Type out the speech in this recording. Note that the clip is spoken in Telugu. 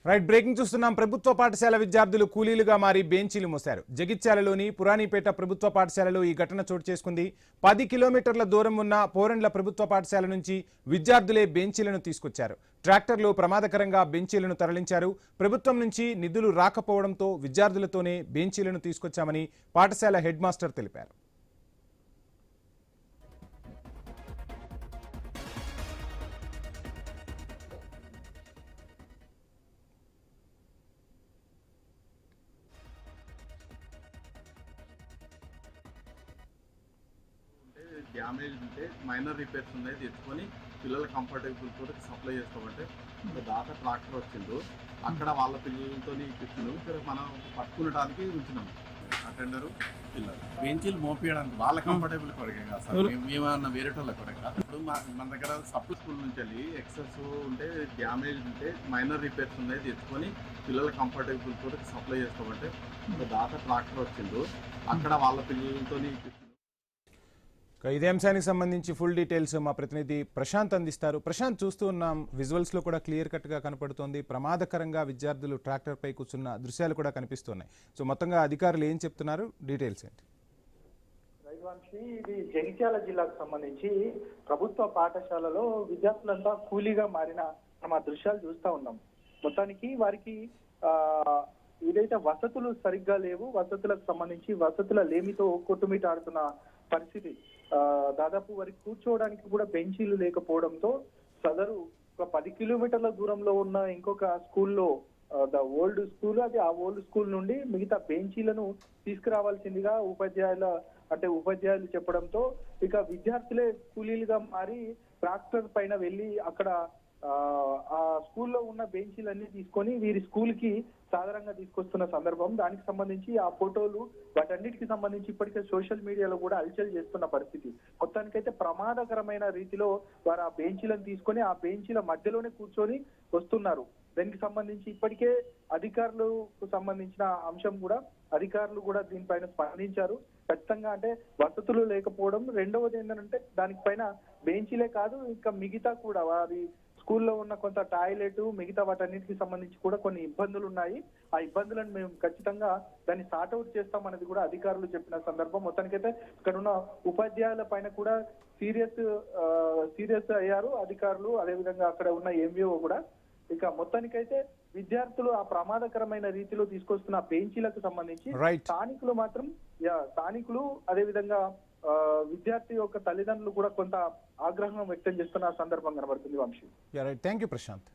రైట్ బ్రేకింగ్ చూస్తున్నాం. ప్రభుత్వ పాఠశాల విద్యార్థులు కూలీలుగా మారి బెంచీలు మోశారు. జగిత్యాలలోని పురాణిపేట ప్రభుత్వ పాఠశాలలో ఈ ఘటన చోటు చేసుకుంది. 10 కిలోమీటర్ల దూరం ఉన్న పోరండ్ల ప్రభుత్వ పాఠశాల నుంచి విద్యార్థులే బెంచీలను తీసుకొచ్చారు. ట్రాక్టర్లు ప్రమాదకరంగా బెంచీలను తరలించారు. ప్రభుత్వం నుంచి నిధులు రాకపోవడంతో విద్యార్థులతోనే బెంచీలను తీసుకొచ్చామని పాఠశాల హెడ్ మాస్టర్ తెలిపారు. డ్యామేజ్ ఉంటే మైనర్ రిపేర్స్ ఉన్నాయి తెచ్చుకొని పిల్లల కంఫర్టబుల్ తోటి సప్లై చేస్తామంటే దాకా ట్రాక్టర్ వచ్చిండు. అక్కడ వాళ్ళ పిల్లలతో ఇప్పిస్తున్నాం. ఇక్కడ మనం పట్టుకునడానికి ఉంచినాం అటెండరు పిల్లలు బెంచీలు మోపించడానికి వాళ్ళ కంఫర్టబుల్ కొరకే కాదు సార్. మేమన్నా వేరేటోళ్ళ కొరక. ఇప్పుడు మన దగ్గర సప్లై స్కూల్ నుంచి వెళ్ళి ఎక్సెస్ ఉంటే డ్యామేజ్ ఉంటే మైనర్ రిపేర్స్ ఉన్నాయి తెచ్చుకొని పిల్లల కంఫర్టబుల్ తోటి సప్లై చేస్తామంటే దాకా ట్రాక్టర్ వచ్చిండు. అక్కడ వాళ్ళ పిల్లలతో ఇదే అంశానికి సంబంధించి ఫుల్ డీటెయిల్స్ మా ప్రతినిధి ప్రశాంత్ అందిస్తారు. ప్రశాంత్, చూస్తూ ఉన్నాం విజువల్స్లో కూడా క్లియర్ కట్గా కనపడుతోంది. ప్రమాదకరంగా విద్యార్థులు ట్రాక్టర్పై కూర్చున్న దృశ్యాలు కూడా కనిపిస్తున్నాయి. సో మొత్తంగా అధికారులు ఏం చెప్తున్నారు, డీటెయిల్స్ ఏంటి? ఇది జగిత్యాల జిల్లాకు సంబంధించి ప్రభుత్వ పాఠశాలలో విద్యార్థులంతా కూలీగా మారిన మనం ఆ దృశ్యాలు చూస్తా ఉన్నాం. మొత్తానికి వారికి ఏదైతే వసతులు సరిగ్గా లేవు, వసతులకు సంబంధించి వసతుల లేమితో కొట్టుమిటాడుతున్న పరిస్థితి. దాదాపు వారికి కూర్చోవడానికి కూడా బెంచీలు లేకపోవడంతో సదరు ఒక 10 కిలోమీటర్ల దూరంలో ఉన్న ఇంకొక స్కూల్లో ద ఓల్డ్ స్కూల్, అది ఆ ఓల్డ్ స్కూల్ నుండి మిగతా బెంచీలను తీసుకురావాల్సిందిగా ఉపాధ్యాయులు చెప్పడంతో ఇక విద్యార్థులే కూలీలుగా మారి ట్రాక్టర్ పైన వెళ్ళి అక్కడ ఆ స్కూల్లో ఉన్న బెంచీలన్నీ తీసుకొని వీరి స్కూల్ కి సాధారణంగా తీసుకొస్తున్న సందర్భం. దానికి సంబంధించి ఆ ఫోటోలు వాటన్నిటికి సంబంధించి ఇప్పటికే సోషల్ మీడియాలో కూడా హల్చల్ చేస్తున్న పరిస్థితి. మొత్తానికైతే ప్రమాదకరమైన రీతిలో వారు ఆ బెంచీలను తీసుకొని ఆ బెంచీల మధ్యలోనే కూర్చొని వస్తున్నారు. దానికి సంబంధించి ఇప్పటికే అధికారులకు సంబంధించిన అంశం కూడా అధికారులు కూడా దీనిపైన స్పందించారు. ఖచ్చితంగా అంటే వసతులు లేకపోవడం, రెండవది ఏంటంటే దానిపైన బెంచీలే కాదు ఇంకా మిగతా కూడా వారి స్కూల్లో ఉన్న కొంత టాయిలెట్ మిగతా వాటన్నిటికి సంబంధించి కూడా కొన్ని ఇబ్బందులు ఉన్నాయి. ఆ ఇబ్బందులను మేము ఖచ్చితంగా దాన్ని సార్ట్అవుట్ చేస్తామనేది కూడా అధికారులు చెప్పిన సందర్భం. మొత్తానికైతే ఇక్కడ ఉన్న ఉపాధ్యాయుల పైన కూడా సీరియస్ అయ్యారు అధికారులు, అదేవిధంగా అక్కడ ఉన్న ఎంవిఓ కూడా. ఇక మొత్తానికైతే విద్యార్థులు ఆ ప్రమాదకరమైన రీతిలో తీసుకొస్తున్న బెంచీలకు సంబంధించి స్థానికులు అదేవిధంగా విద్యార్థి యొక్క తల్లిదండ్రులు కూడా కొంత ఆగ్రహం వ్యక్తం చేస్తున్న సందర్భం కనబడుతుంది. Vamsi, thank you Prashanth.